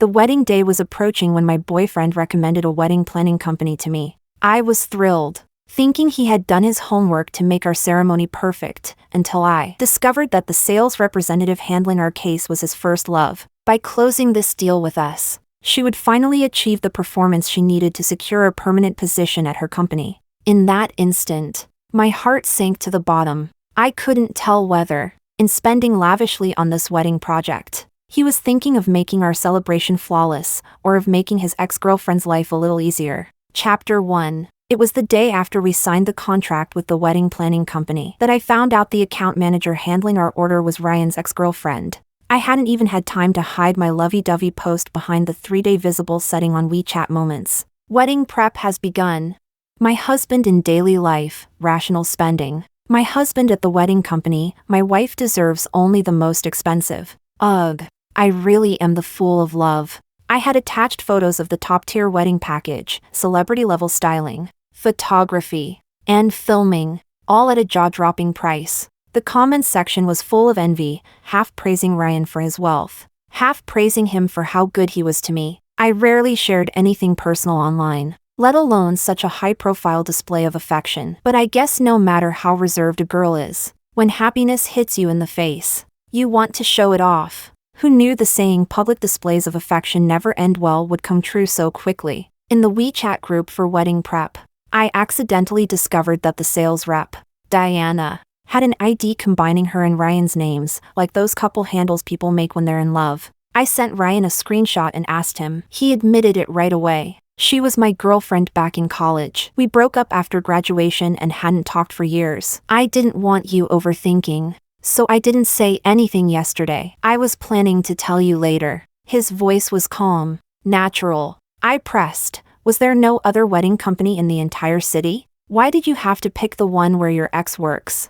The wedding day was approaching when my boyfriend recommended a wedding planning company to me. I was thrilled, thinking he had done his homework to make our ceremony perfect, until I discovered that the sales representative handling our case was his first love. By closing this deal with us, she would finally achieve the performance she needed to secure a permanent position at her company. In that instant, my heart sank to the bottom. I couldn't tell whether, in spending lavishly on this wedding project, he was thinking of making our celebration flawless, or of making his ex-girlfriend's life a little easier. Chapter 1. It was the day after we signed the contract with the wedding planning company that I found out the account manager handling our order was Ryan's ex-girlfriend. I hadn't even had time to hide my lovey-dovey post behind the 3-day visible setting on WeChat Moments. Wedding prep has begun. My husband in daily life, rational spending. My husband at the wedding company, my wife deserves only the most expensive. Ugh, I really am the fool of love. I had attached photos of the top-tier wedding package, celebrity-level styling, photography, and filming, all at a jaw-dropping price. The comments section was full of envy, half praising Ryan for his wealth, half praising him for how good he was to me. I rarely shared anything personal online, let alone such a high-profile display of affection. But I guess no matter how reserved a girl is, when happiness hits you in the face, you want to show it off. Who knew the saying public displays of affection never end well would come true so quickly? In the WeChat group for wedding prep, I accidentally discovered that the sales rep, Diana, had an ID combining her and Ryan's names, like those couple handles people make when they're in love. I sent Ryan a screenshot and asked him. He admitted it right away. She was my girlfriend back in college. We broke up after graduation and hadn't talked for years. I didn't want you overthinking, so I didn't say anything yesterday. I was planning to tell you later. His voice was calm, natural. I pressed. Was there no other wedding company in the entire city? Why did you have to pick the one where your ex works?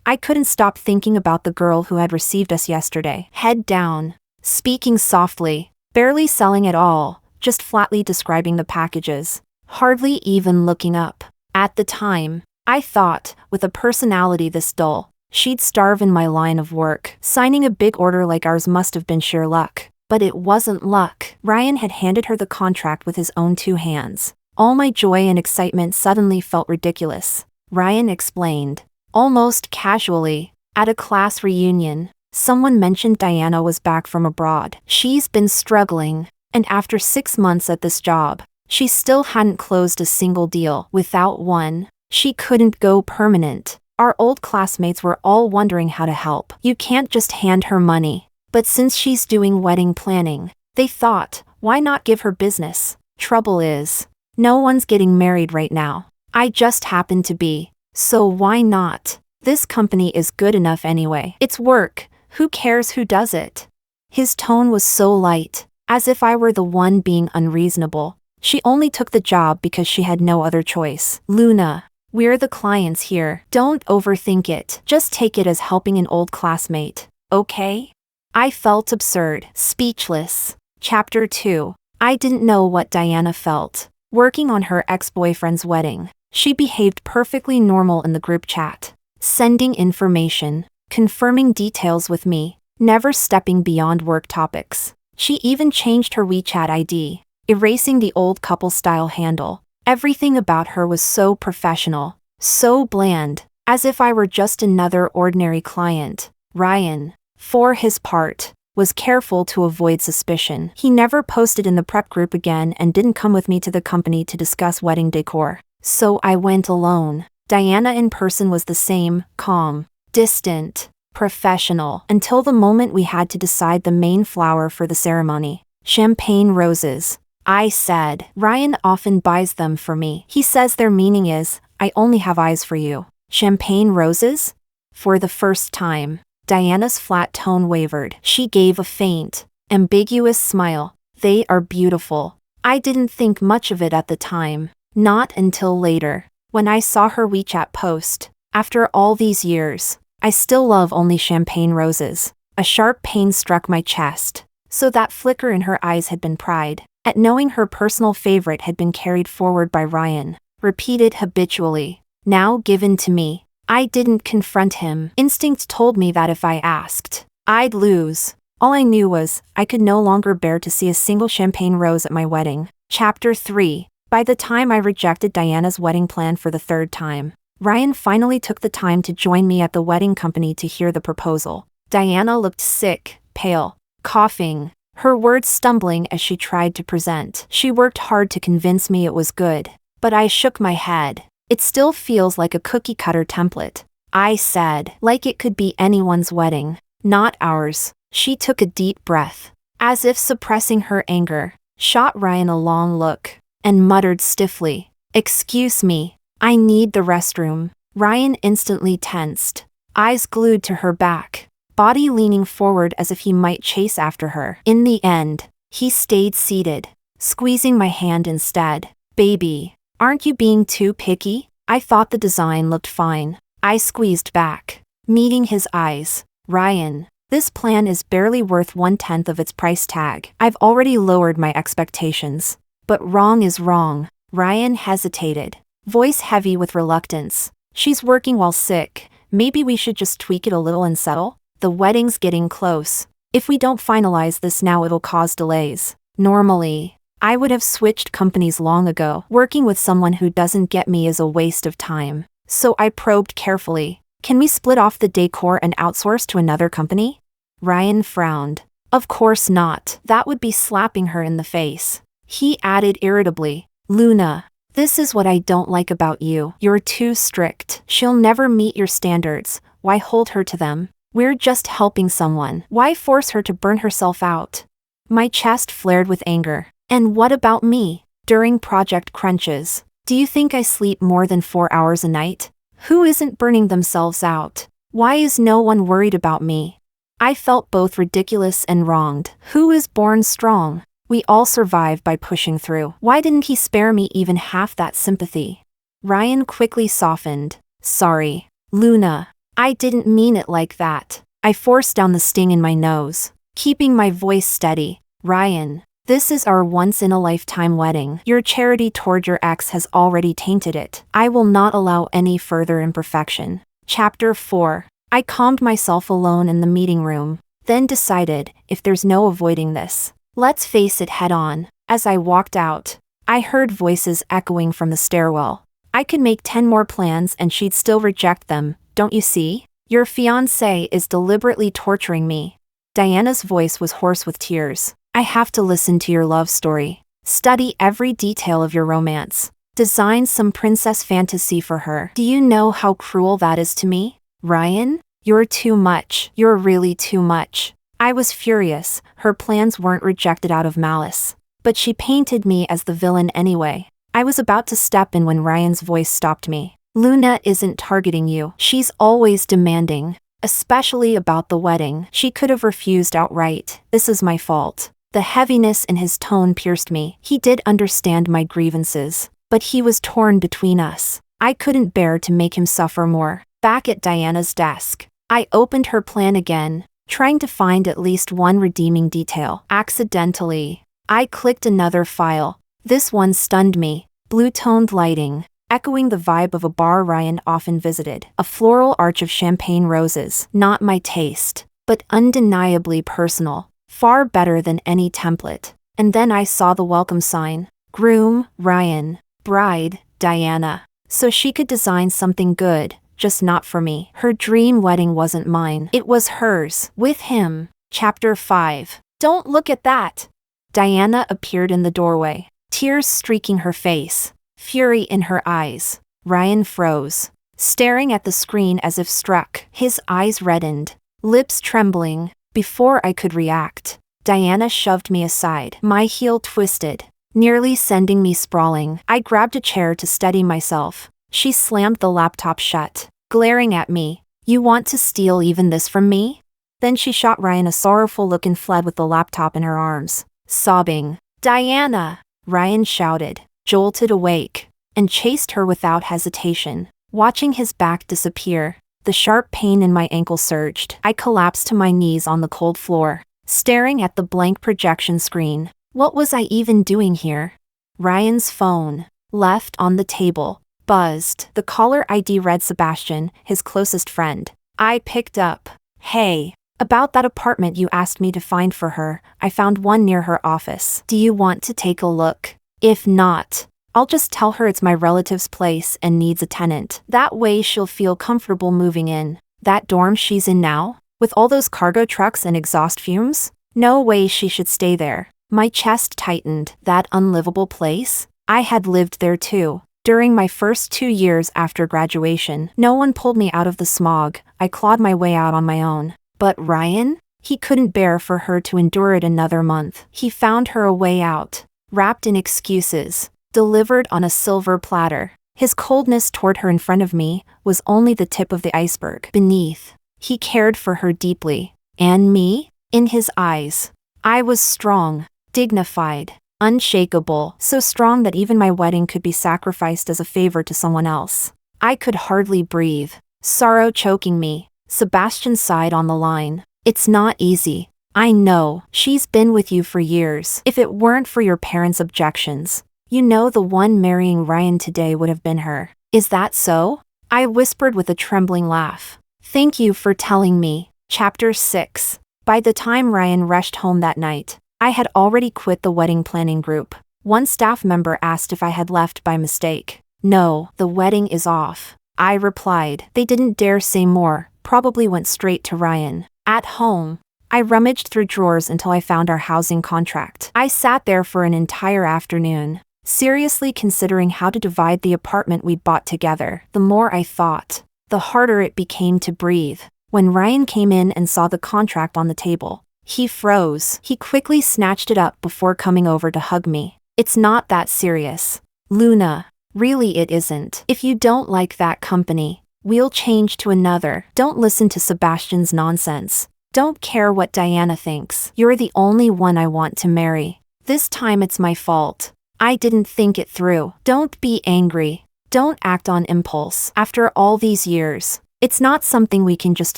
I couldn't stop thinking about the girl who had received us yesterday. Head down, speaking softly, barely selling at all, just flatly describing the packages, hardly even looking up. At the time, I thought, with a personality this dull, she'd starve in my line of work. Signing a big order like ours must have been sheer luck. But it wasn't luck. Ryan had handed her the contract with his own 2 hands. All my joy and excitement suddenly felt ridiculous. Ryan explained, almost casually, at a class reunion, someone mentioned Diana was back from abroad. She's been struggling, and after 6 months at this job, she still hadn't closed a single deal. Without one, she couldn't go permanent. Our old classmates were all wondering how to help. You can't just hand her money. But since she's doing wedding planning, they thought, why not give her business? Trouble is, no one's getting married right now. I just happen to be. So why not? This company is good enough anyway. It's work. Who cares who does it? His tone was so light, as if I were the one being unreasonable. She only took the job because she had no other choice. Luna, we're the clients here. Don't overthink it. Just take it as helping an old classmate, okay? I felt absurd, speechless. Chapter 2. I didn't know what Diana felt. Working on her ex-boyfriend's wedding, she behaved perfectly normal in the group chat, sending information, confirming details with me, never stepping beyond work topics. She even changed her WeChat ID, erasing the old couple-style handle. Everything about her was so professional, so bland, as if I were just another ordinary client. Ryan, for his part, was careful to avoid suspicion. He never posted in the prep group again and didn't come with me to the company to discuss wedding decor. So I went alone. Diana in person was the same, calm, distant, professional, until the moment we had to decide the main flower for the ceremony. Champagne roses. I said, Ryan often buys them for me. He says their meaning is, I only have eyes for you. Champagne roses? For the first time, Diana's flat tone wavered. She gave a faint, ambiguous smile. They are beautiful. I didn't think much of it at the time. Not until later, when I saw her WeChat post. After all these years, I still love only champagne roses. A sharp pain struck my chest. So that flicker in her eyes had been pride, at knowing her personal favorite had been carried forward by Ryan, repeated habitually, now given to me. I didn't confront him. Instinct told me that if I asked, I'd lose. All I knew was, I could no longer bear to see a single champagne rose at my wedding. Chapter 3. By the time I rejected Diana's wedding plan for the third time, Ryan finally took the time to join me at the wedding company to hear the proposal. Diana looked sick, pale, coughing, her words stumbling as she tried to present. She worked hard to convince me it was good, but I shook my head. It still feels like a cookie-cutter template, I said, like it could be anyone's wedding, not ours. She took a deep breath, as if suppressing her anger, shot Ryan a long look, and muttered stiffly, "Excuse me, I need the restroom." Ryan instantly tensed, eyes glued to her back, body leaning forward as if he might chase after her. In the end, he stayed seated, squeezing my hand instead. "Baby, aren't you being too picky? I thought the design looked fine." I squeezed back, meeting his eyes. "Ryan, this plan is barely worth 1/10 of its price tag. I've already lowered my expectations." "But wrong is wrong." Ryan hesitated, voice heavy with reluctance. "She's working while sick. Maybe we should just tweak it a little and settle? The wedding's getting close. If we don't finalize this now, it'll cause delays." Normally, I would have switched companies long ago. Working with someone who doesn't get me is a waste of time. So I probed carefully. "Can we split off the decor and outsource to another company?" Ryan frowned. "Of course not. That would be slapping her in the face." He added irritably, "Luna, this is what I don't like about you. You're too strict. She'll never meet your standards. Why hold her to them? We're just helping someone. Why force her to burn herself out?" My chest flared with anger. "And what about me? During project crunches, do you think I sleep more than 4 hours a night? Who isn't burning themselves out? Why is no one worried about me?" I felt both ridiculous and wronged. Who is born strong? We all survive by pushing through. Why didn't he spare me even half that sympathy? Ryan quickly softened. "Sorry, Luna. I didn't mean it like that." I forced down the sting in my nose, keeping my voice steady. "Ryan, this is our once-in-a-lifetime wedding. Your charity toward your ex has already tainted it. I will not allow any further imperfection." Chapter 4. I calmed myself alone in the meeting room, then decided, if there's no avoiding this, let's face it head on. As I walked out, I heard voices echoing from the stairwell. "I could make 10 more plans and she'd still reject them, don't you see? Your fiancé is deliberately torturing me." Diana's voice was hoarse with tears. "I have to listen to your love story, study every detail of your romance, design some princess fantasy for her. Do you know how cruel that is to me? Ryan, you're too much. You're really too much." I was furious. Her plans weren't rejected out of malice, but she painted me as the villain anyway. I was about to step in when Ryan's voice stopped me. "Luna isn't targeting you. She's always demanding, especially about the wedding. She could have refused outright. This is my fault." The heaviness in his tone pierced me. He did understand my grievances, but he was torn between us. I couldn't bear to make him suffer more. Back at Diana's desk, I opened her plan again, trying to find at least one redeeming detail. Accidentally, I clicked another file. This one stunned me. Blue-toned lighting, echoing the vibe of a bar Ryan often visited. A floral arch of champagne roses. Not my taste, but undeniably personal. Far better than any template. And then I saw the welcome sign. Groom, Ryan. Bride, Diana. So she could design something good, just not for me. Her dream wedding wasn't mine. It was hers. With him. Chapter 5. "Don't look at that." Diana appeared in the doorway, tears streaking her face, fury in her eyes. Ryan froze, staring at the screen as if struck. His eyes reddened, lips trembling. Before I could react, Diana shoved me aside. My heel twisted, nearly sending me sprawling. I grabbed a chair to steady myself. She slammed the laptop shut, glaring at me. "You want to steal even this from me?" Then she shot Ryan a sorrowful look and fled with the laptop in her arms, sobbing. "Diana!" Ryan shouted, jolted awake, and chased her without hesitation. Watching his back disappear, the sharp pain in my ankle surged. I collapsed to my knees on the cold floor, staring at the blank projection screen. What was I even doing here? Ryan's phone, left on the table, buzzed. The caller ID read Sebastian, his closest friend. I picked up. "Hey, About that apartment you asked me to find for her, I found one near her office. Do you want to take a look? If not, I'll just tell her it's my relative's place and needs a tenant. That way she'll feel comfortable moving in. That dorm she's in now? With all those cargo trucks and exhaust fumes? No way she should stay there. My chest tightened. That unlivable place? I had lived there too. During my first 2 years after graduation, no one pulled me out of the smog. I clawed my way out on my own. But Ryan? He couldn't bear for her to endure it another month. He found her a way out, wrapped in excuses, delivered on a silver platter. His coldness toward her in front of me was only the tip of the iceberg. Beneath, he cared for her deeply. And me? In his eyes, I was strong, dignified, unshakable, so strong that even my wedding could be sacrificed as a favor to someone else. I could hardly breathe, sorrow choking me. Sebastian sighed on the line. It's not easy. I know. She's been with you for years. If it weren't for your parents' objections, you know the one marrying Ryan today would have been her. Is that so? I whispered with a trembling laugh. Thank you for telling me. Chapter 6. By the time Ryan rushed home that night, I had already quit the wedding planning group. One staff member asked if I had left by mistake. No, the wedding is off, I replied. They didn't dare say more. Probably went straight to Ryan. At home, I rummaged through drawers until I found our housing contract. I sat there for an entire afternoon, seriously considering how to divide the apartment we'd bought together. The more I thought, the harder it became to breathe. When Ryan came in and saw the contract on the table, he froze. He quickly snatched it up before coming over to hug me. It's not that serious, Luna. Really it isn't. If you don't like that company, we'll change to another. Don't listen to Sebastian's nonsense. Don't care what Diana thinks. You're the only one I want to marry. This time it's my fault. I didn't think it through. Don't be angry. Don't act on impulse. After all these years, it's not something we can just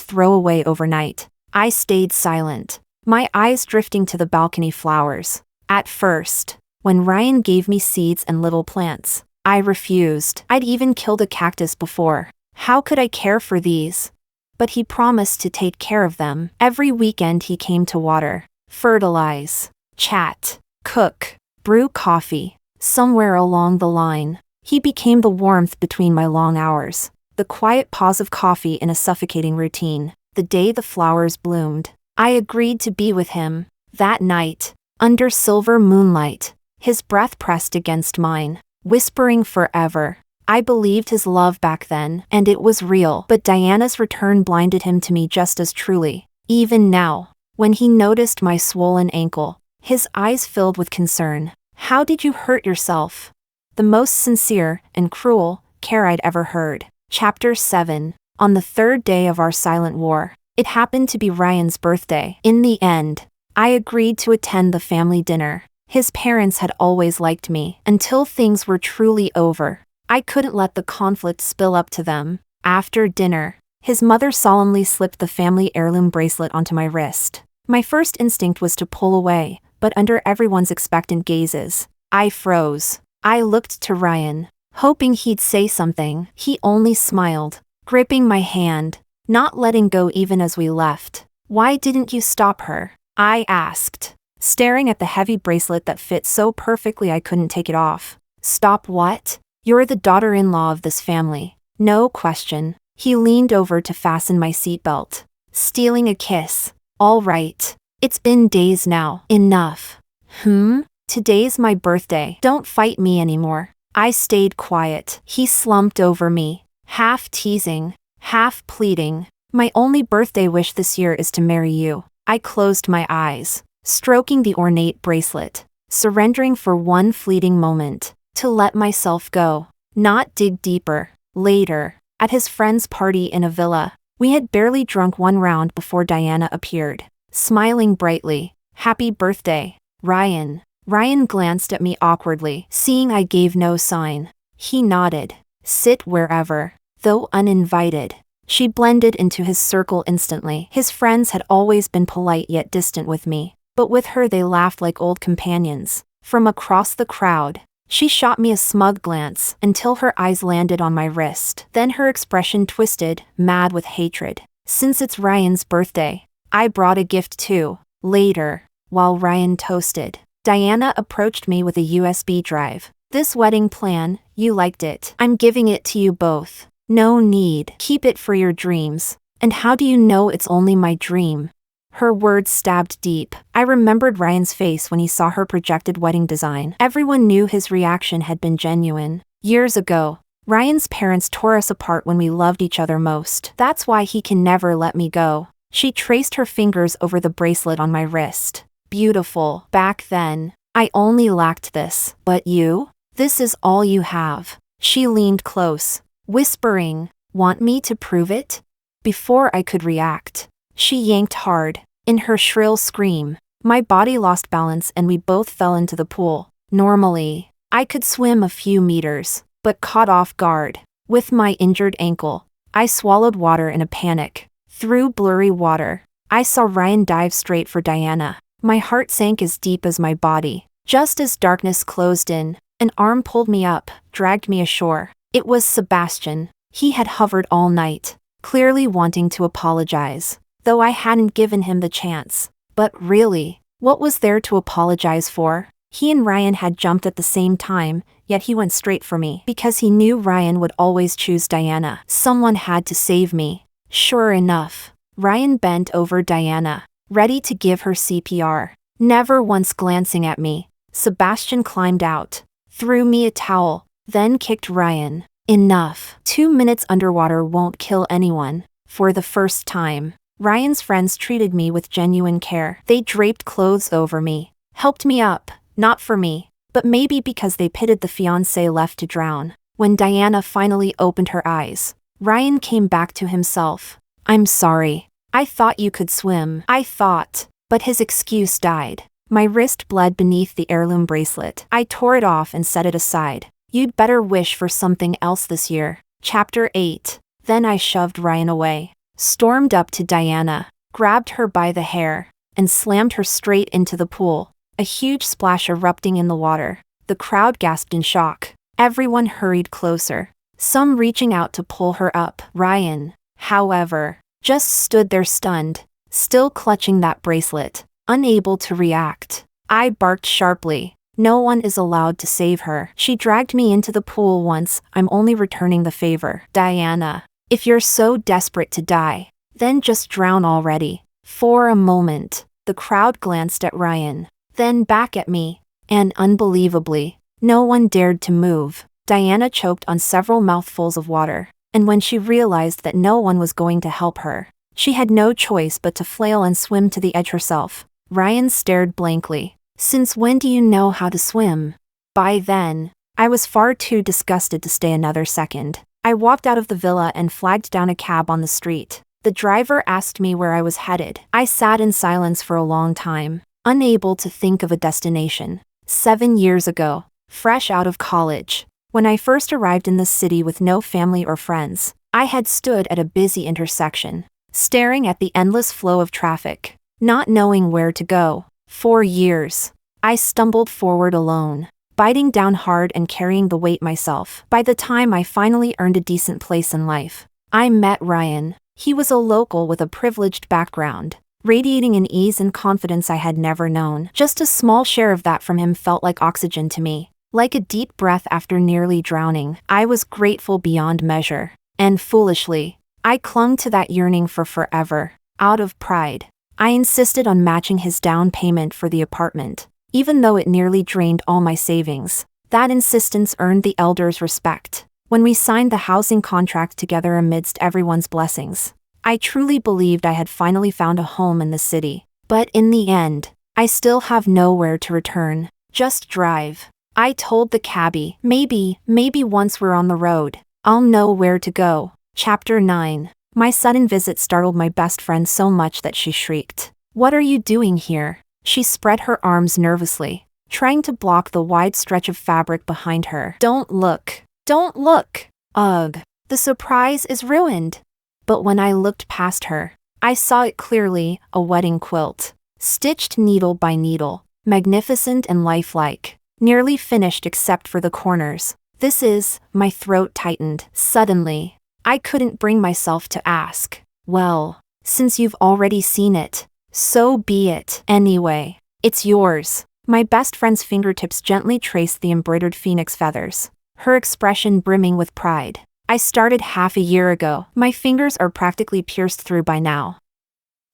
throw away overnight. I stayed silent, my eyes drifting to the balcony flowers. At first, when Ryan gave me seeds and little plants, I refused. I'd even killed a cactus before. How could I care for these? But he promised to take care of them. Every weekend he came to water, fertilize, chat, cook, brew coffee. Somewhere along the line, he became the warmth between my long hours, the quiet pause of coffee in a suffocating routine. The day the flowers bloomed, I agreed to be with him. That night, under silver moonlight, his breath pressed against mine, whispering forever. I believed his love back then, and it was real. But Diana's return blinded him to me just as truly. Even now, when he noticed my swollen ankle, his eyes filled with concern. How did you hurt yourself? The most sincere and cruel care I'd ever heard. Chapter 7. On the third day of our silent war, it happened to be Ryan's birthday. In the end, I agreed to attend the family dinner. His parents had always liked me until things were truly over. I couldn't let the conflict spill up to them. After dinner, his mother solemnly slipped the family heirloom bracelet onto my wrist. My first instinct was to pull away, but under everyone's expectant gazes, I froze. I looked to Ryan, hoping he'd say something. He only smiled, gripping my hand, not letting go even as we left. Why didn't you stop her? I asked, staring at the heavy bracelet that fit so perfectly I couldn't take it off. Stop what? You're the daughter-in-law of this family. No question. He leaned over to fasten my seatbelt, stealing a kiss. All right. It's been days now. Enough. Today's my birthday. Don't fight me anymore. I stayed quiet. He slumped over me, half teasing, half pleading. My only birthday wish this year is to marry you. I closed my eyes, stroking the ornate bracelet, surrendering for one fleeting moment, to let myself go, not dig deeper. Later, at his friend's party in a villa, we had barely drunk one round before Diana appeared, smiling brightly. Happy birthday, Ryan. Ryan glanced at me awkwardly, seeing I gave no sign. He nodded. Sit wherever. Though uninvited, she blended into his circle instantly. His friends had always been polite yet distant with me, but with her they laughed like old companions. From across the crowd, she shot me a smug glance until her eyes landed on my wrist. Then her expression twisted, mad with hatred. Since it's Ryan's birthday, I brought a gift too. Later, while Ryan toasted, Diana approached me with a USB drive. This wedding plan, you liked it. I'm giving it to you both. No need. Keep it for your dreams. And how do you know it's only my dream? Her words stabbed deep. I remembered Ryan's face when he saw her projected wedding design. Everyone knew his reaction had been genuine. Years ago, Ryan's parents tore us apart when we loved each other most. That's why he can never let me go. She traced her fingers over the bracelet on my wrist. Beautiful. Back then, I only lacked this. But you? This is all you have. She leaned close, whispering, "Want me to prove it?" Before I could react, she yanked hard. In her shrill scream, my body lost balance and we both fell into the pool. Normally, I could swim a few meters, but caught off guard. With my injured ankle, I swallowed water in a panic. Through blurry water, I saw Ryan dive straight for Diana. My heart sank as deep as my body. Just as darkness closed in, an arm pulled me up, dragged me ashore. It was Sebastian. He had hovered all night, clearly wanting to apologize, though I hadn't given him the chance. But really, what was there to apologize for? He and Ryan had jumped at the same time, yet he went straight for me because he knew Ryan would always choose Diana. Someone had to save me. Sure enough, Ryan bent over Diana, ready to give her CPR. Never once glancing at me, Sebastian climbed out, threw me a towel, then kicked Ryan. Enough. 2 minutes underwater won't kill anyone. For the first time, Ryan's friends treated me with genuine care. They draped clothes over me, helped me up, not for me, but maybe because they pitied the fiancé left to drown. When Diana finally opened her eyes, Ryan came back to himself. "I'm sorry. I thought you could swim." I thought, but his excuse died. My wrist bled beneath the heirloom bracelet. I tore it off and set it aside. You'd better wish for something else this year. Chapter 8. Then I shoved Ryan away, stormed up to Diana, grabbed her by the hair, and slammed her straight into the pool. A huge splash erupting in the water. The crowd gasped in shock. Everyone hurried closer, some reaching out to pull her up. Ryan, however, just stood there stunned, still clutching that bracelet, unable to react. I barked sharply. No one is allowed to save her. She dragged me into the pool once. I'm only returning the favor. Diana, if you're so desperate to die, then just drown already. For a moment, the crowd glanced at Ryan, then back at me, and unbelievably, no one dared to move. Diana choked on several mouthfuls of water, and when she realized that no one was going to help her, she had no choice but to flail and swim to the edge herself. Ryan stared blankly. "Since when do you know how to swim?" By then, I was far too disgusted to stay another second. I walked out of the villa and flagged down a cab on the street. The driver asked me where I was headed. I sat in silence for a long time, unable to think of a destination. 7 years ago, fresh out of college, when I first arrived in the city with no family or friends, I had stood at a busy intersection, staring at the endless flow of traffic, not knowing where to go. For years, I stumbled forward alone, biting down hard and carrying the weight myself. By the time I finally earned a decent place in life, I met Ryan. He was a local with a privileged background, radiating an ease and confidence I had never known. Just a small share of that from him felt like oxygen to me, like a deep breath after nearly drowning. I was grateful beyond measure, and foolishly, I clung to that yearning for forever. Out of pride, I insisted on matching his down payment for the apartment, even though it nearly drained all my savings. That insistence earned the elders' respect. When we signed the housing contract together amidst everyone's blessings, I truly believed I had finally found a home in the city. But in the end, I still have nowhere to return. Just drive. I told the cabbie, maybe once we're on the road, I'll know where to go. Chapter 9. My sudden visit startled my best friend so much that she shrieked. "What are you doing here?" She spread her arms nervously, trying to block the wide stretch of fabric behind her. Don't look. Don't look. Ugh. The surprise is ruined." But when I looked past her, I saw it clearly, a wedding quilt, stitched needle by needle, magnificent and lifelike, nearly finished except for the corners. My throat tightened. Suddenly, I couldn't bring myself to ask, "Well, Since you've already seen it, so be it. Anyway, it's yours. My best friend's fingertips gently traced the embroidered phoenix feathers, her expression brimming with pride. I started half a year ago. My fingers are practically pierced through by now.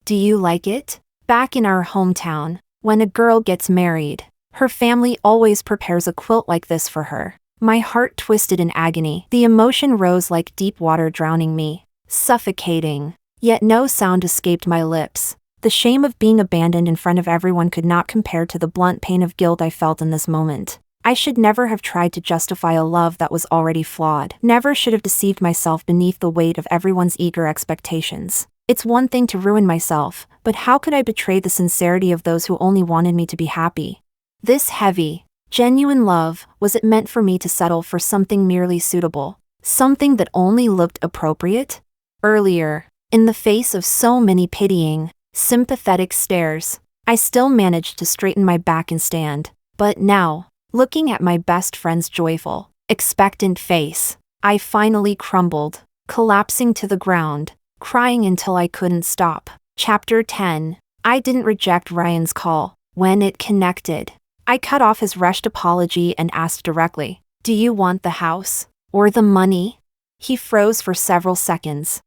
Do you like it? Back in our hometown, when a girl gets married, her family always prepares a quilt like this for her. My heart twisted in agony. The emotion rose like deep water, drowning me, suffocating. Yet no sound escaped my lips. The shame of being abandoned in front of everyone could not compare to the blunt pain of guilt I felt in this moment. I should never have tried to justify a love that was already flawed. Never should have deceived myself beneath the weight of everyone's eager expectations. It's one thing to ruin myself, but how could I betray the sincerity of those who only wanted me to be happy? This heavy, genuine love, was it meant for me to settle for something merely suitable? Something that only looked appropriate? Earlier, in the face of so many pitying, sympathetic stares, I still managed to straighten my back and stand. But now, looking at my best friend's joyful, expectant face, I finally crumbled, collapsing to the ground, crying until I couldn't stop. Chapter 10. I didn't reject Ryan's call. When it connected, I cut off his rushed apology and asked directly, "Do you want the house? Or the money?" He froze for several seconds.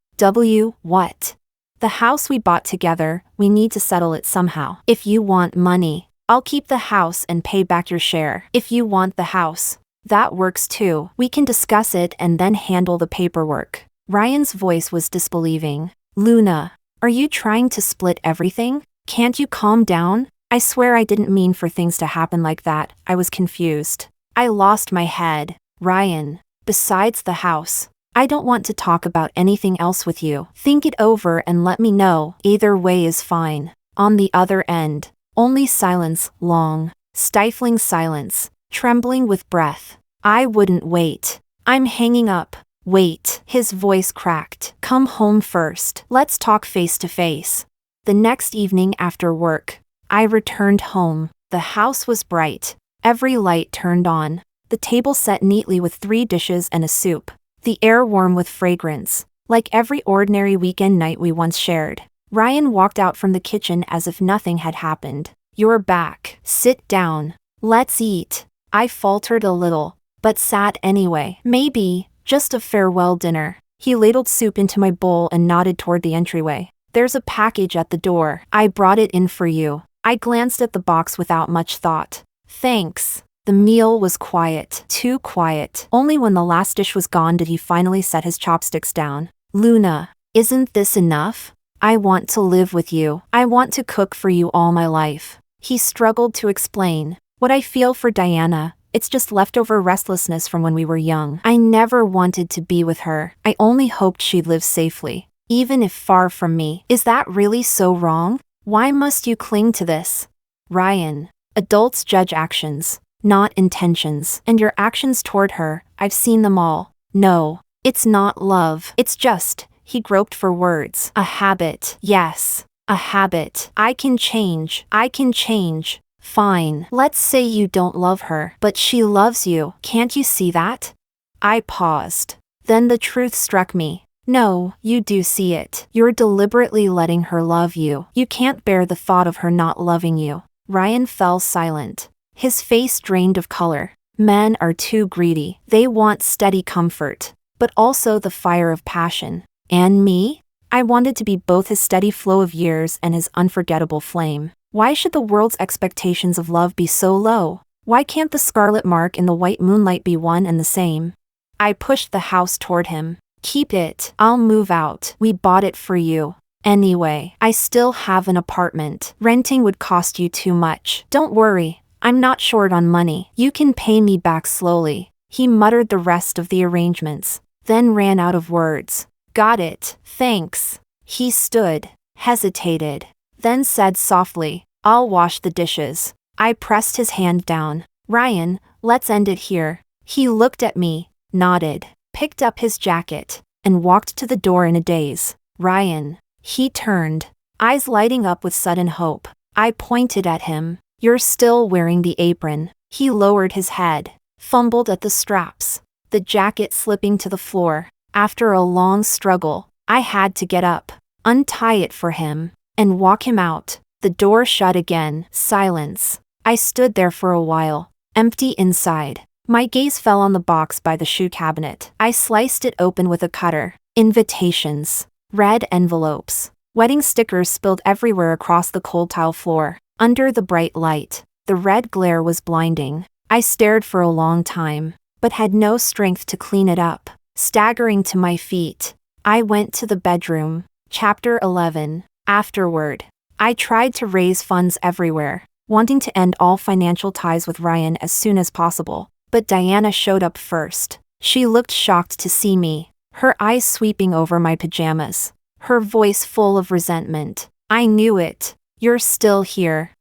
What? The house we bought together, we need to settle it somehow. If you want money, I'll keep the house and pay back your share. If you want the house, that works too. We can discuss it and then handle the paperwork. Ryan's voice was disbelieving. Luna, are you trying to split everything? Can't you calm down? I swear I didn't mean for things to happen like that. I was confused. I lost my head. Ryan, besides the house, I don't want to talk about anything else with you. Think it over and let me know. Either way is fine. On the other end, only silence, long, stifling silence, trembling with breath. I wouldn't wait. I'm hanging up. Wait. His voice cracked. Come home first. Let's talk face to face. The next evening after work, I returned home. The house was bright. Every light turned on. The table set neatly with 3 dishes and a soup. The air warm with fragrance, like every ordinary weekend night we once shared. Ryan walked out from the kitchen as if nothing had happened. You're back. Sit down. Let's eat. I faltered a little, but sat anyway. Maybe, just a farewell dinner. He ladled soup into my bowl and nodded toward the entryway. There's a package at the door. I brought it in for you. I glanced at the box without much thought. Thanks. The meal was quiet, too quiet. Only when the last dish was gone did he finally set his chopsticks down. Luna, isn't this enough? I want to live with you. I want to cook for you all my life. He struggled to explain. What I feel for Diana, it's just leftover restlessness from when we were young. I never wanted to be with her. I only hoped she'd live safely, even if far from me. Is that really so wrong? Why must you cling to this? Ryan, adults judge actions, not intentions. And your actions toward her, I've seen them all. No, it's not love. It's just, he groped for words. A habit. Yes, a habit. I can change. I can change. Fine. Let's say you don't love her, but she loves you. Can't you see that? I paused. Then the truth struck me. No, you do see it. You're deliberately letting her love you. You can't bear the thought of her not loving you. Ryan fell silent. His face drained of color. Men are too greedy. They want steady comfort, but also the fire of passion. And me? I wanted to be both his steady flow of years and his unforgettable flame. Why should the world's expectations of love be so low? Why can't the scarlet mark in the white moonlight be one and the same? I pushed the house toward him. Keep it. I'll move out. We bought it for you. Anyway, I still have an apartment. Renting would cost you too much. Don't worry. I'm not short on money. You can pay me back slowly. He muttered the rest of the arrangements, then ran out of words. Got it. Thanks. He stood, hesitated, then said softly, I'll wash the dishes. I pressed his hand down. Ryan, let's end it here. He looked at me, nodded, picked up his jacket, and walked to the door in a daze. Ryan. He turned, eyes lighting up with sudden hope. I pointed at him. You're still wearing the apron. He lowered his head, fumbled at the straps, the jacket slipping to the floor. After a long struggle, I had to get up. untie it for him, and walk him out. The door shut again. Silence. I stood there for a while, empty inside. My gaze fell on the box by the shoe cabinet. I sliced it open with a cutter. Invitations. Red envelopes. Wedding stickers spilled everywhere across the cold tile floor. Under the bright light, the red glare was blinding. I stared for a long time, but had no strength to clean it up. Staggering to my feet, I went to the bedroom. Chapter 11. Afterward, I tried to raise funds everywhere, wanting to end all financial ties with Ryan as soon as possible. But Diana showed up first. She looked shocked to see me, her eyes sweeping over my pajamas, her voice full of resentment. I knew it. You're still here.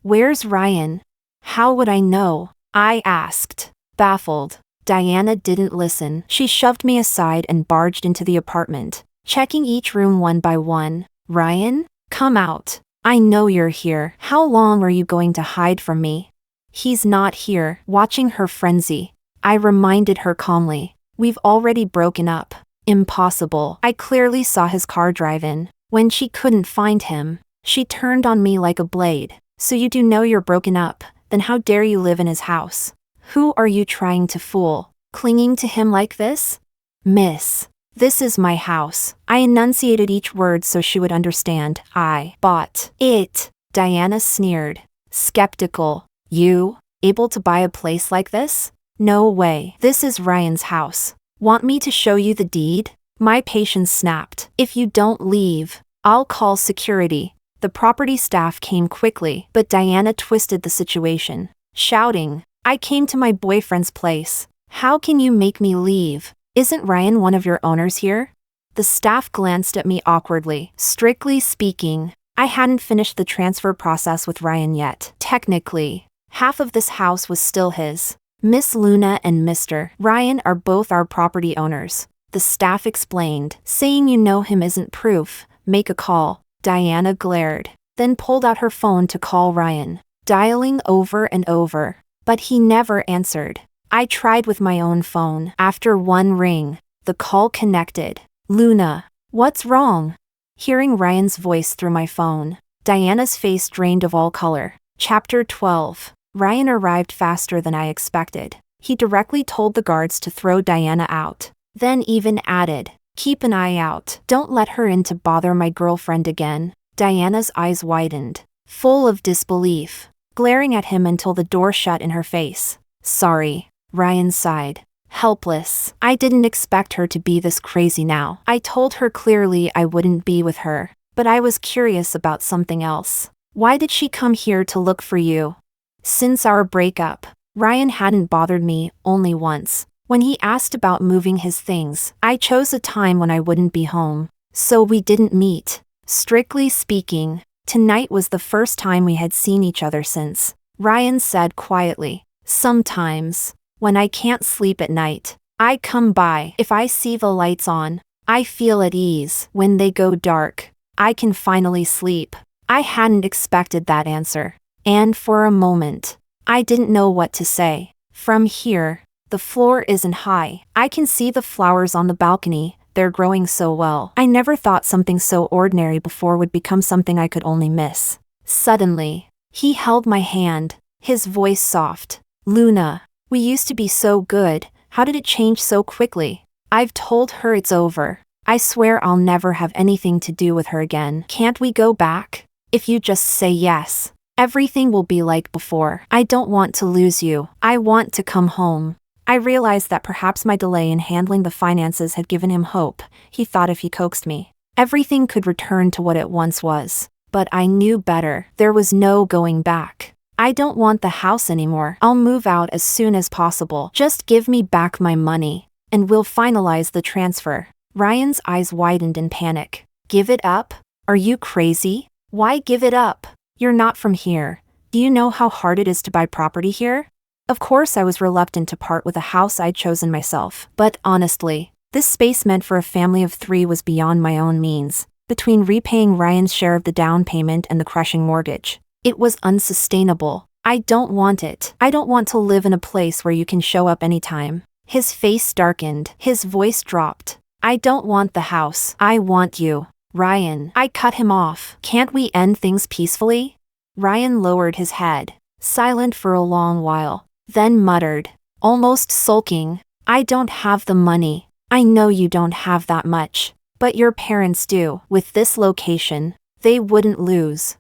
Where's Ryan? How would I know? I asked, baffled. Diana didn't listen. She shoved me aside and barged into the apartment, checking each room one by one. Ryan? Come out. I know you're here. How long are you going to hide from me? He's not here. Watching her frenzy, I reminded her calmly. We've already broken up. Impossible. I clearly saw his car drive in. When she couldn't find him, she turned on me like a blade. So you do know you're broken up, then how dare you live in his house? Who are you trying to fool? Clinging to him like this? Miss, this is my house. I enunciated each word so she would understand. I bought it. Diana sneered, skeptical. You, able to buy a place like this? No way. This is Ryan's house. Want me to show you the deed? My patience snapped. If you don't leave, I'll call security. The property staff came quickly, but Diana twisted the situation, shouting, I came to my boyfriend's place. How can you make me leave? Isn't Ryan one of your owners here? The staff glanced at me awkwardly. Strictly speaking, I hadn't finished the transfer process with Ryan yet. Technically, half of this house was still his. Miss Luna and Mr. Ryan are both our property owners. The staff explained. Saying you know him isn't proof. Make a call. Diana glared, then pulled out her phone to call Ryan, dialing over and over. But he never answered. I tried with my own phone. After one ring, the call connected. Luna, what's wrong? Hearing Ryan's voice through my phone, Diana's face drained of all color. Chapter 12. Ryan arrived faster than I expected. He directly told the guards to throw Diana out, then even added, keep an eye out. Don't let her in to bother my girlfriend again. Diana's eyes widened, full of disbelief, glaring at him until the door shut in her face. Sorry, Ryan sighed, helpless. I didn't expect her to be this crazy now. I told her clearly I wouldn't be with her, but I was curious about something else. Why did she come here to look for you? Since our breakup, Ryan hadn't bothered me, only once. When he asked about moving his things, I chose a time when I wouldn't be home, so we didn't meet. Strictly speaking, tonight was the first time we had seen each other since. Ryan said quietly, sometimes, when I can't sleep at night, I come by. If I see the lights on, I feel at ease. When they go dark, I can finally sleep. I hadn't expected that answer, and for a moment, I didn't know what to say. From here, the floor isn't high. I can see the flowers on the balcony. They're growing so well. I never thought something so ordinary before would become something I could only miss. Suddenly, he held my hand, his voice soft. Luna, we used to be so good. How did it change so quickly? I've told her it's over. I swear I'll never have anything to do with her again. Can't we go back? If you just say yes, everything will be like before. I don't want to lose you. I want to come home. I realized that perhaps my delay in handling the finances had given him hope. He thought if he coaxed me, everything could return to what it once was. But I knew better. There was no going back. I don't want the house anymore. I'll move out as soon as possible. Just give me back my money, and we'll finalize the transfer. Ryan's eyes widened in panic. Give it up? Are you crazy? Why give it up? You're not from here. Do you know how hard it is to buy property here? Of course I was reluctant to part with a house I'd chosen myself, but honestly, this space meant for a family of 3 was beyond my own means. Between repaying Ryan's share of the down payment and the crushing mortgage, it was unsustainable. I don't want it. I don't want to live in a place where you can show up anytime. His face darkened, his voice dropped. I don't want the house. I want you. Ryan, I cut him off. Can't we end things peacefully? Ryan lowered his head, silent for a long while, then muttered, almost sulking, I don't have the money. I know you don't have that much. But your parents do. With this location, they wouldn't lose.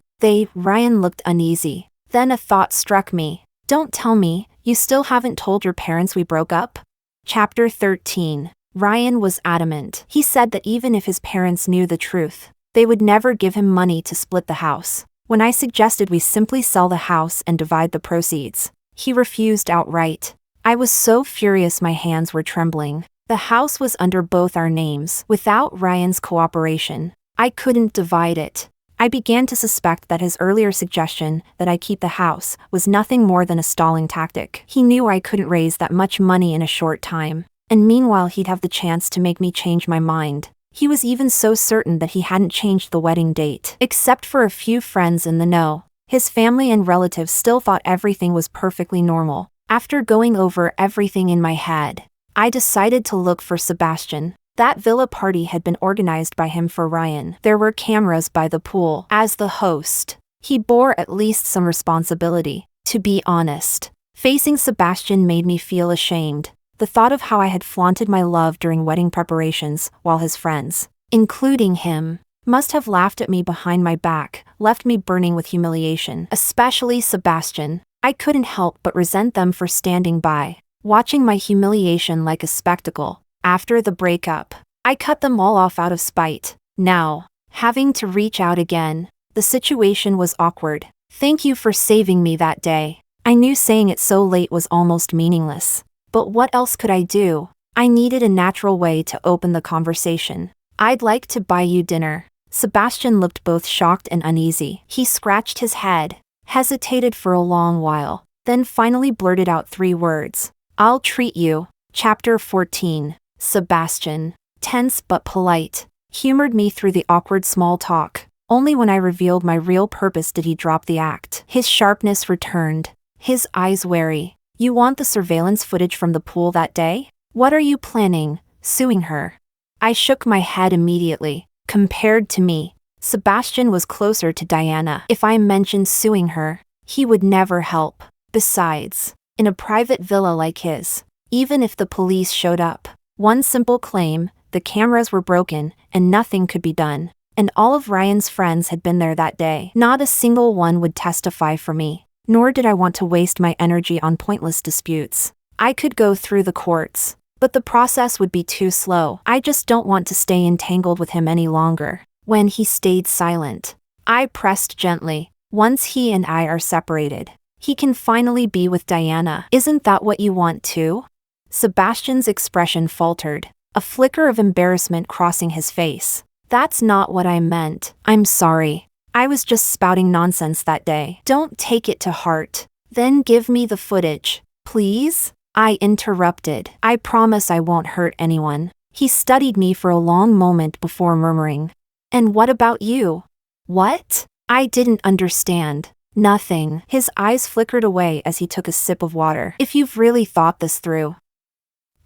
Ryan looked uneasy. Then a thought struck me. Don't tell me, you still haven't told your parents we broke up? Chapter 13. Ryan was adamant. He said that even if his parents knew the truth, they would never give him money to split the house. When I suggested we simply sell the house and divide the proceeds, he refused outright. I was so furious my hands were trembling. The house was under both our names. Without Ryan's cooperation, I couldn't divide it. I began to suspect that his earlier suggestion that I keep the house was nothing more than a stalling tactic. He knew I couldn't raise that much money in a short time, and meanwhile he'd have the chance to make me change my mind. He was even so certain that he hadn't changed the wedding date. Except for a few friends in the know, his family and relatives still thought everything was perfectly normal. After going over everything in my head, I decided to look for Sebastian. That villa party had been organized by him for Ryan. There were cameras by the pool. As the host, he bore at least some responsibility. To be honest, facing Sebastian made me feel ashamed. The thought of how I had flaunted my love during wedding preparations, while his friends, including him, must have laughed at me behind my back, left me burning with humiliation. Especially Sebastian. I couldn't help but resent them for standing by, watching my humiliation like a spectacle. After the breakup, I cut them all off out of spite. Now, having to reach out again, the situation was awkward. Thank you for saving me that day. I knew saying it so late was almost meaningless. But what else could I do? I needed a natural way to open the conversation. I'd like to buy you dinner. Sebastian looked both shocked and uneasy. He scratched his head, hesitated for a long while, then finally blurted out 3 words. I'll treat you. Chapter 14. Sebastian, tense but polite, humored me through the awkward small talk. Only when I revealed my real purpose did he drop the act. His sharpness returned, his eyes wary. You want the surveillance footage from the pool that day? What are you planning? Suing her? I shook my head immediately. Compared to me, Sebastian was closer to Diana. If I mentioned suing her, he would never help. Besides, in a private villa like his, even if the police showed up, one simple claim, the cameras were broken, and nothing could be done. And all of Ryan's friends had been there that day. Not a single one would testify for me, nor did I want to waste my energy on pointless disputes. I could go through the courts, but the process would be too slow. I just don't want to stay entangled with him any longer. When he stayed silent, I pressed gently. Once he and I are separated, he can finally be with Diana. Isn't that what you want too? Sebastian's expression faltered, a flicker of embarrassment crossing his face. That's not what I meant. I'm sorry. I was just spouting nonsense that day. Don't take it to heart. Then give me the footage, please? I interrupted. I promise I won't hurt anyone. He studied me for a long moment before murmuring. And what about you? What? I didn't understand. Nothing. His eyes flickered away as he took a sip of water. If you've really thought this through,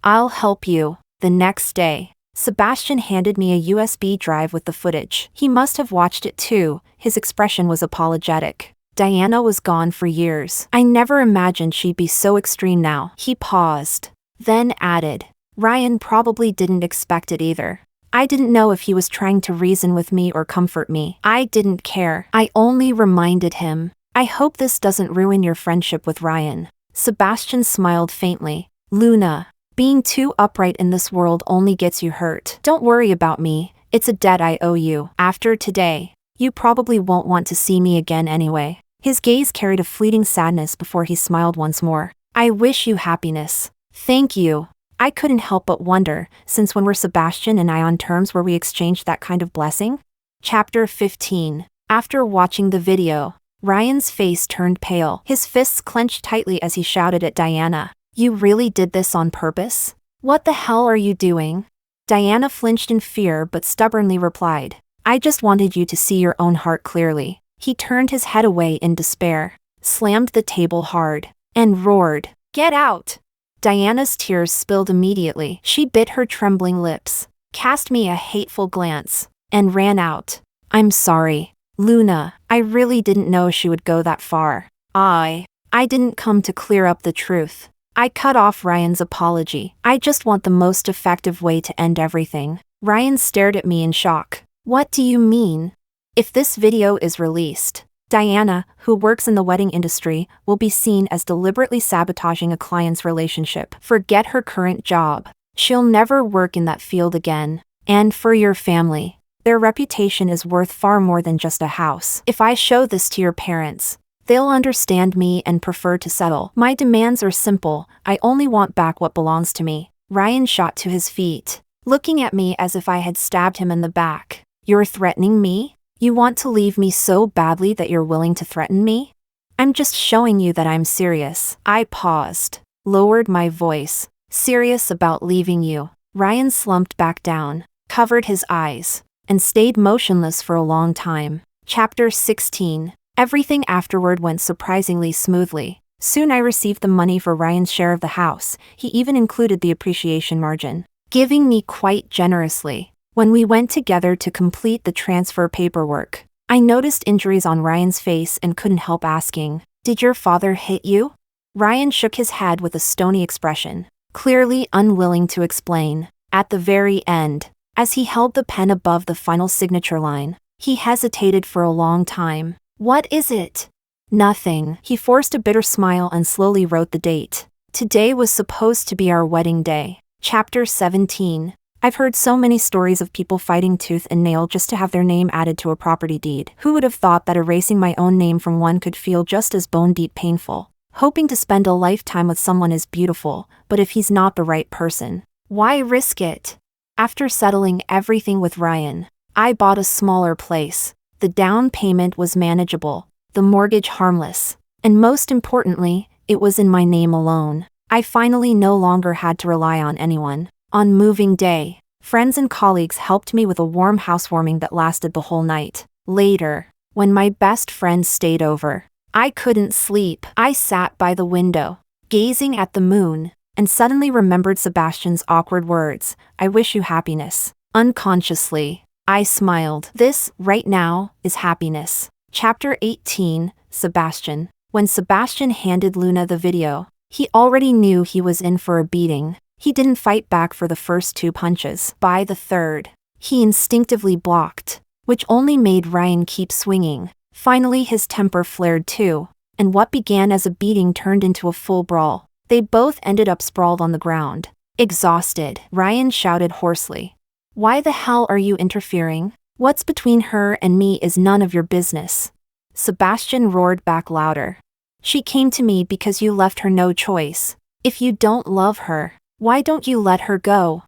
I'll help you. The next day, Sebastian handed me a USB drive with the footage. He must have watched it too. His expression was apologetic. Diana was gone for years. I never imagined she'd be so extreme now. He paused, then added, Ryan probably didn't expect it either. I didn't know if he was trying to reason with me or comfort me. I didn't care. I only reminded him. I hope this doesn't ruin your friendship with Ryan. Sebastian smiled faintly. Luna, being too upright in this world only gets you hurt. Don't worry about me. It's a debt I owe you. After today, you probably won't want to see me again anyway. His gaze carried a fleeting sadness before he smiled once more. I wish you happiness. Thank you. I couldn't help but wonder, since when were Sebastian and I on terms where we exchanged that kind of blessing? Chapter 15. After watching the video, Ryan's face turned pale. His fists clenched tightly as he shouted at Diana. You really did this on purpose? What the hell are you doing? Diana flinched in fear but stubbornly replied. I just wanted you to see your own heart clearly. He turned his head away in despair, slammed the table hard, and roared, Get out! Diana's tears spilled immediately. She bit her trembling lips, cast me a hateful glance, and ran out. I'm sorry, Luna, I really didn't know she would go that far. I didn't come to clear up the truth. I cut off Ryan's apology. I just want the most effective way to end everything. Ryan stared at me in shock. What do you mean? If this video is released, Diana, who works in the wedding industry, will be seen as deliberately sabotaging a client's relationship. Forget her current job. She'll never work in that field again. And for your family, their reputation is worth far more than just a house. If I show this to your parents, they'll understand me and prefer to settle. My demands are simple. I only want back what belongs to me. Ryan shot to his feet, looking at me as if I had stabbed him in the back. You're threatening me? You want to leave me so badly that you're willing to threaten me? I'm just showing you that I'm serious. I paused, lowered my voice. Serious about leaving you. Ryan slumped back down, covered his eyes, and stayed motionless for a long time. Chapter 16. Everything afterward went surprisingly smoothly. Soon I received the money for Ryan's share of the house. He even included the appreciation margin, giving me quite generously. When we went together to complete the transfer paperwork, I noticed injuries on Ryan's face and couldn't help asking, "Did your father hit you?" Ryan shook his head with a stony expression, clearly unwilling to explain. At the very end, as he held the pen above the final signature line, he hesitated for a long time. What is it? Nothing. He forced a bitter smile and slowly wrote the date. Today was supposed to be our wedding day. Chapter 17. I've heard so many stories of people fighting tooth and nail just to have their name added to a property deed. Who would have thought that erasing my own name from one could feel just as bone-deep painful? Hoping to spend a lifetime with someone is beautiful, but if he's not the right person, why risk it? After settling everything with Ryan, I bought a smaller place. The down payment was manageable, the mortgage harmless, and most importantly, it was in my name alone. I finally no longer had to rely on anyone. On moving day, friends and colleagues helped me with a warm housewarming that lasted the whole night. Later, when my best friend stayed over, I couldn't sleep. I sat by the window, gazing at the moon, and suddenly remembered Sebastian's awkward words, "I wish you happiness." Unconsciously, I smiled. This, right now, is happiness. Chapter 18. Sebastian. When Sebastian handed Luna the video, he already knew he was in for a beating. He didn't fight back for the first 2 punches. By the third, he instinctively blocked, which only made Ryan keep swinging. Finally his temper flared too, and what began as a beating turned into a full brawl. They both ended up sprawled on the ground. Exhausted, Ryan shouted hoarsely, "Why the hell are you interfering? What's between her and me is none of your business." Sebastian roared back louder. "She came to me because you left her no choice. If you don't love her, why don't you let her go?"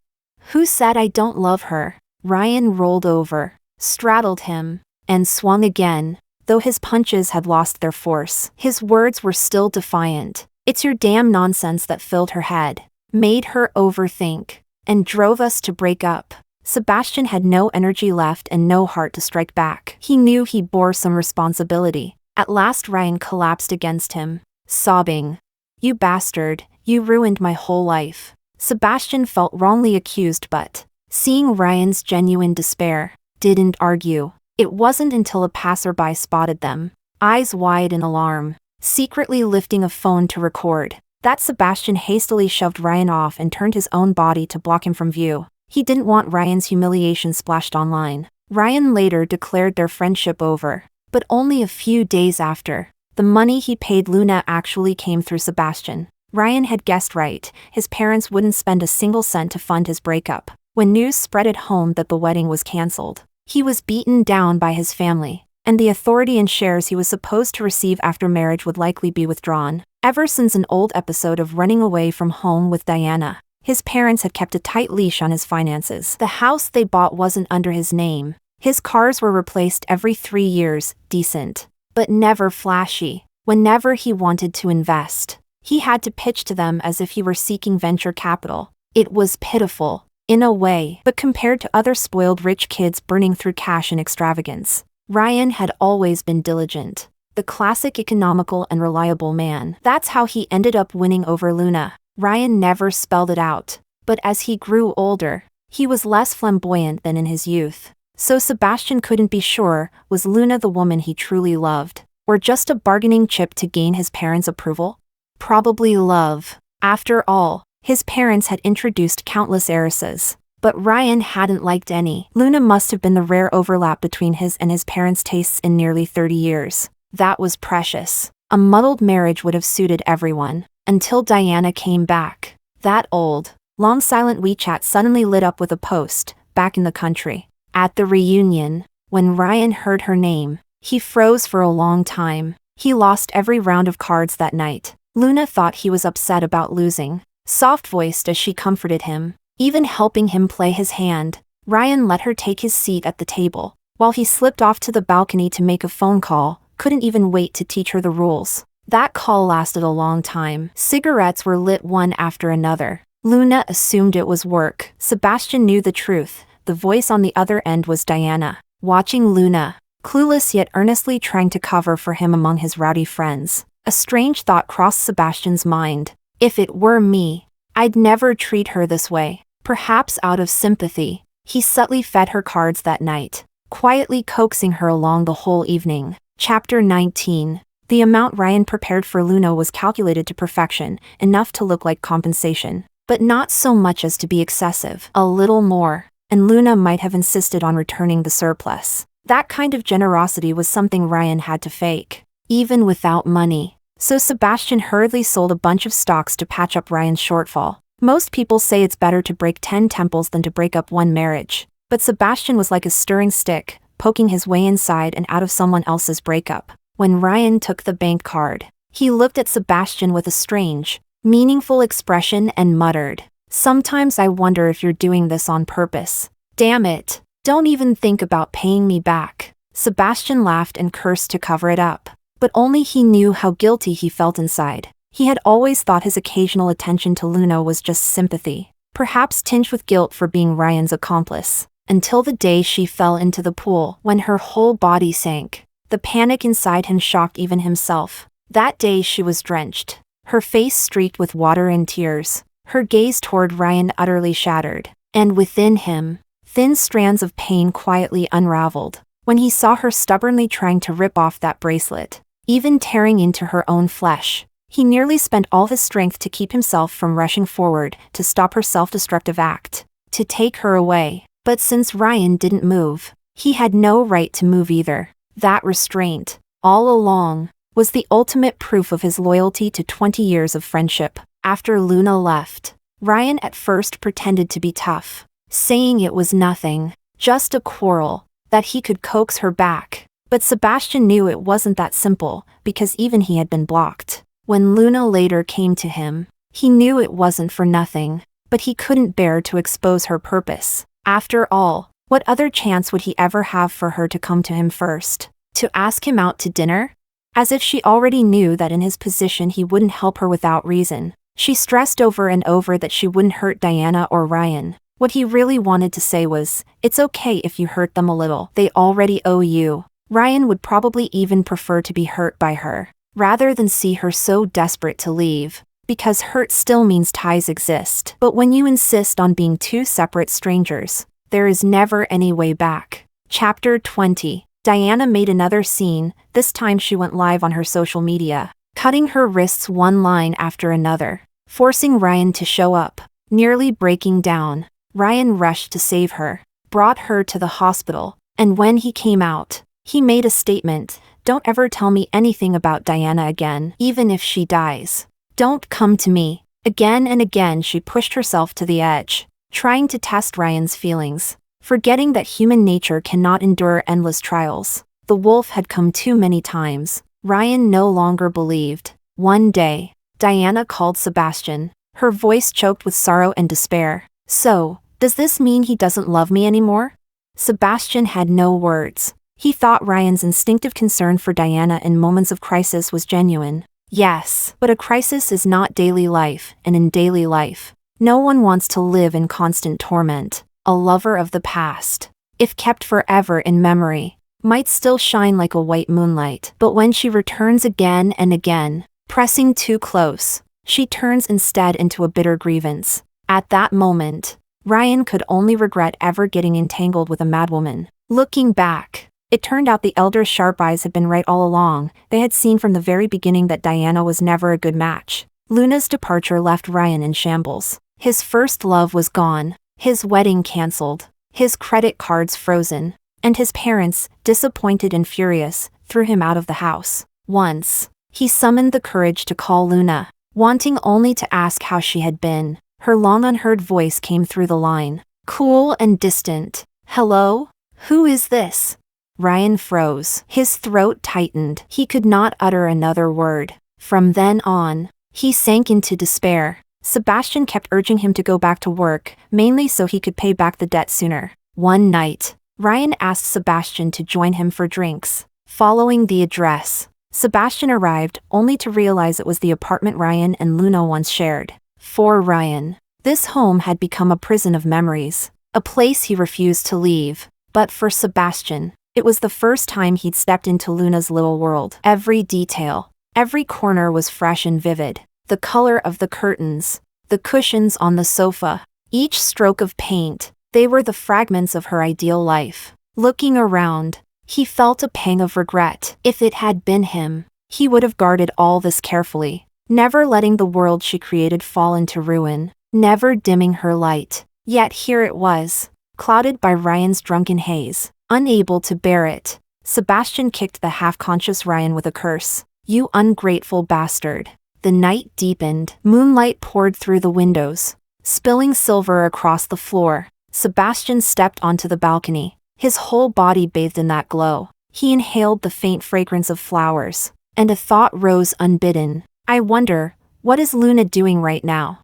"Who said I don't love her?" Ryan rolled over, straddled him, and swung again. Though his punches had lost their force, his words were still defiant. "It's your damn nonsense that filled her head, made her overthink, and drove us to break up." Sebastian had no energy left and no heart to strike back. He knew he bore some responsibility. At last Ryan collapsed against him, sobbing, "You bastard, you ruined my whole life." Sebastian felt wrongly accused but, seeing Ryan's genuine despair, didn't argue. It wasn't until a passerby spotted them, eyes wide in alarm, secretly lifting a phone to record, that Sebastian hastily shoved Ryan off and turned his own body to block him from view. He didn't want Ryan's humiliation splashed online. Ryan later declared their friendship over, but only a few days after. The money he paid Luna actually came through Sebastian. Ryan had guessed right, his parents wouldn't spend a single cent to fund his breakup. When news spread at home that the wedding was cancelled, he was beaten down by his family, and the authority and shares he was supposed to receive after marriage would likely be withdrawn. Ever since an old episode of running away from home with Diana, his parents had kept a tight leash on his finances. The house they bought wasn't under his name. His cars were replaced every 3 years, decent, but never flashy. Whenever he wanted to invest, he had to pitch to them as if he were seeking venture capital. It was pitiful, in a way, but compared to other spoiled rich kids burning through cash in extravagance, Ryan had always been diligent. The classic economical and reliable man. That's how he ended up winning over Luna. Ryan never spelled it out, but as he grew older, he was less flamboyant than in his youth. So Sebastian couldn't be sure, was Luna the woman he truly loved, or just a bargaining chip to gain his parents' approval? Probably love. After all, his parents had introduced countless heiresses, but Ryan hadn't liked any. Luna must have been the rare overlap between his and his parents' tastes in nearly 30 years. That was precious. A muddled marriage would have suited everyone, until Diana came back. That old, long silent WeChat suddenly lit up with a post, back in the country. At the reunion, when Ryan heard her name, he froze for a long time. He lost every round of cards that night. Luna thought he was upset about losing, soft-voiced as she comforted him, even helping him play his hand. Ryan let her take his seat at the table, while he slipped off to the balcony to make a phone call, couldn't even wait to teach her the rules. That call lasted a long time. Cigarettes were lit one after another. Luna assumed it was work. Sebastian knew the truth. The voice on the other end was Diana, watching Luna, clueless yet earnestly trying to cover for him among his rowdy friends. A strange thought crossed Sebastian's mind. If it were me, I'd never treat her this way. Perhaps out of sympathy, he subtly fed her cards that night, quietly coaxing her along the whole evening. Chapter 19. The amount Ryan prepared for Luna was calculated to perfection, enough to look like compensation, but not so much as to be excessive. A little more, and Luna might have insisted on returning the surplus. That kind of generosity was something Ryan had to fake, even without money. So Sebastian hurriedly sold a bunch of stocks to patch up Ryan's shortfall. Most people say it's better to break 10 temples than to break up one marriage, but Sebastian was like a stirring stick, poking his way inside and out of someone else's breakup. When Ryan took the bank card, he looked at Sebastian with a strange, meaningful expression and muttered, "Sometimes I wonder if you're doing this on purpose. Damn it, don't even think about paying me back." Sebastian laughed and cursed to cover it up, but only he knew how guilty he felt inside. He had always thought his occasional attention to Luna was just sympathy, perhaps tinged with guilt for being Ryan's accomplice, until the day she fell into the pool, when her whole body sank. The panic inside him shocked even himself. That day she was drenched, her face streaked with water and tears, her gaze toward Ryan utterly shattered, and within him, thin strands of pain quietly unraveled. When he saw her stubbornly trying to rip off that bracelet, even tearing into her own flesh, he nearly spent all his strength to keep himself from rushing forward, to stop her self-destructive act, to take her away. But since Ryan didn't move, he had no right to move either. That restraint, all along, was the ultimate proof of his loyalty to 20 years of friendship. After Luna left, Ryan at first pretended to be tough, saying it was nothing, just a quarrel, that he could coax her back. But Sebastian knew it wasn't that simple, because even he had been blocked. When Luna later came to him, he knew it wasn't for nothing, but he couldn't bear to expose her purpose. After all, what other chance would he ever have for her to come to him first? To ask him out to dinner? As if she already knew that in his position he wouldn't help her without reason. She stressed over and over that she wouldn't hurt Diana or Ryan. What he really wanted to say was, "It's okay if you hurt them a little. They already owe you." Ryan would probably even prefer to be hurt by her, rather than see her so desperate to leave, because hurt still means ties exist. But when you insist on being two separate strangers, there is never any way back. Chapter 20. Diana made another scene. This time she went live on her social media, cutting her wrists one line after another, forcing Ryan to show up. Nearly breaking down, Ryan rushed to save her, brought her to the hospital, and when he came out, he made a statement: "Don't ever tell me anything about Diana again, even if she dies. Don't come to me." Again and again she pushed herself to the edge, trying to test Ryan's feelings, forgetting that human nature cannot endure endless trials. The wolf had come too many times. Ryan no longer believed. One day, Diana called Sebastian, her voice choked with sorrow and despair. "So, does this mean he doesn't love me anymore?" Sebastian had no words. He thought Ryan's instinctive concern for Diana in moments of crisis was genuine. Yes, but a crisis is not daily life, and in daily life, no one wants to live in constant torment. A lover of the past, if kept forever in memory, might still shine like a white moonlight. But when she returns again and again, pressing too close, she turns instead into a bitter grievance. At that moment, Ryan could only regret ever getting entangled with a madwoman. Looking back, it turned out the elder's sharp eyes had been right all along. They had seen from the very beginning that Diana was never a good match. Luna's departure left Ryan in shambles. His first love was gone, his wedding cancelled, his credit cards frozen, and his parents, disappointed and furious, threw him out of the house. Once, he summoned the courage to call Luna, wanting only to ask how she had been. Her long unheard voice came through the line, cool and distant. "Hello? Who is this?" Ryan froze. His throat tightened. He could not utter another word. From then on, he sank into despair. Sebastian kept urging him to go back to work, mainly so he could pay back the debt sooner. One night, Ryan asked Sebastian to join him for drinks. Following the address, Sebastian arrived only to realize it was the apartment Ryan and Luna once shared. For Ryan, this home had become a prison of memories, a place he refused to leave. But for Sebastian, it was the first time he'd stepped into Luna's little world. Every detail, every corner was fresh and vivid. The color of the curtains, the cushions on the sofa, each stroke of paint, they were the fragments of her ideal life. Looking around, he felt a pang of regret. If it had been him, he would have guarded all this carefully, never letting the world she created fall into ruin, never dimming her light. Yet here it was, clouded by Ryan's drunken haze. Unable to bear it, Sebastian kicked the half-conscious Ryan with a curse. "You ungrateful bastard." The night deepened. Moonlight poured through the windows, spilling silver across the floor. Sebastian stepped onto the balcony, his whole body bathed in that glow. He inhaled the faint fragrance of flowers, and a thought rose unbidden. "I wonder, what is Luna doing right now?"